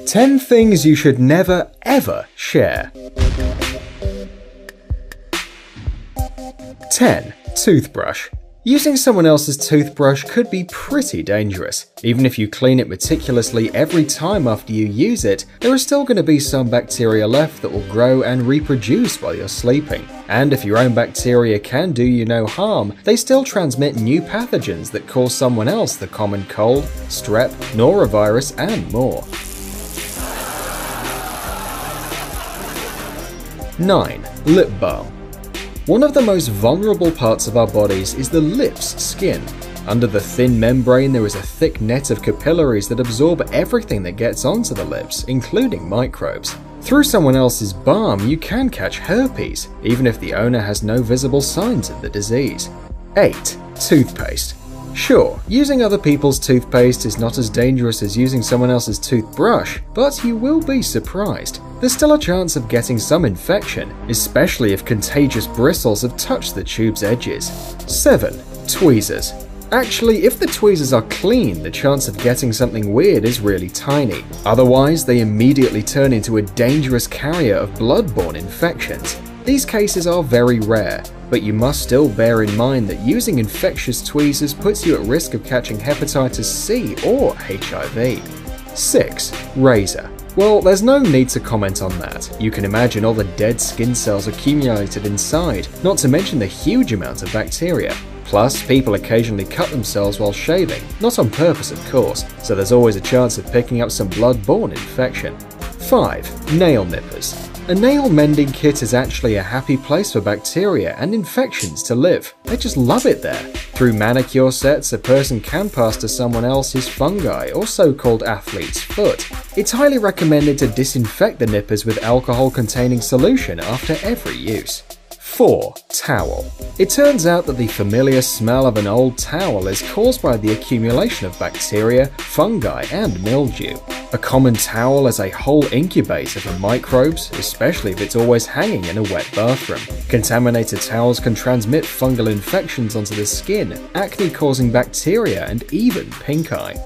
10 things you should never ever share. 10. Toothbrush. Using someone else's toothbrush could be pretty dangerous. Even if you clean it meticulously every time after you use it, there are still going to be some bacteria left that will grow and reproduce while you're sleeping. And if your own bacteria can do you no harm, they still transmit new pathogens that cause someone else the common cold, strep, norovirus, and more. 9. Lip balm. One of the most vulnerable parts of our bodies is the lips' skin. Under the thin membrane there is a thick net of capillaries that absorb everything that gets onto the lips, including microbes. Through someone else's balm you can catch herpes, even if the owner has no visible signs of the disease. 8. Toothpaste. Sure, using other people's toothpaste is not as dangerous as using someone else's toothbrush, but you will be surprised. There's still a chance of getting some infection, especially if contagious bristles have touched the tube's edges. 7. Tweezers. Actually, if the tweezers are clean, the chance of getting something weird is really tiny. Otherwise, they immediately turn into a dangerous carrier of blood-borne infections. These cases are very rare, but you must still bear in mind that using infectious tweezers puts you at risk of catching hepatitis C or HIV. 6. Razor. Well, there's no need to comment on that. You can imagine all the dead skin cells accumulated inside, not to mention the huge amount of bacteria. Plus, people occasionally cut themselves while shaving, not on purpose of course, so there's always a chance of picking up some blood-borne infection. 5. Nail nippers. A nail mending kit is actually a happy place for bacteria and infections to live. They just love it there. Through manicure sets, a person can pass to someone else's fungi, or so-called athlete's foot. It's highly recommended to disinfect the nippers with alcohol-containing solution after every use. 4. Towel. It turns out that the familiar smell of an old towel is caused by the accumulation of bacteria, fungi, and mildew. A common towel is a whole incubator for microbes, especially if it's always hanging in a wet bathroom. Contaminated towels can transmit fungal infections onto the skin, acne-causing bacteria, and even pink eye.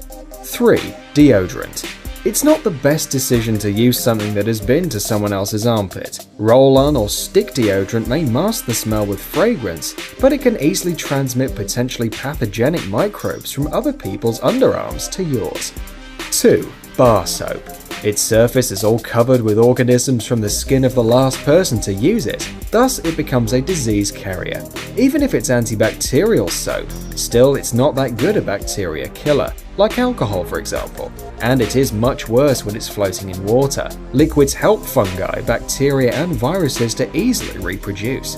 3. Deodorant. It's not the best decision to use something that has been to someone else's armpit. Roll-on or stick deodorant may mask the smell with fragrance, but it can easily transmit potentially pathogenic microbes from other people's underarms to yours. 2. Bar soap. Its surface is all covered with organisms from the skin of the last person to use it, thus it becomes a disease carrier. Even if it's antibacterial soap, still it's not that good a bacteria killer, like alcohol for example. And it is much worse when it's floating in water. Liquids help fungi, bacteria, and viruses to easily reproduce.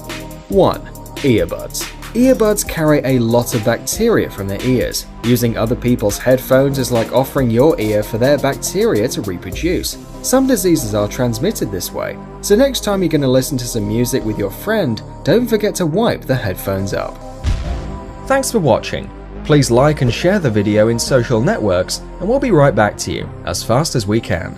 1. Earbuds. Earbuds carry a lot of bacteria from their ears. Using other people's headphones is like offering your ear for their bacteria to reproduce. Some diseases are transmitted this way, so next time you're going to listen to some music with your friend, don't forget to wipe the headphones up. Thanks for watching. Please like and share the video in social networks, and we'll be right back to you as fast as we can.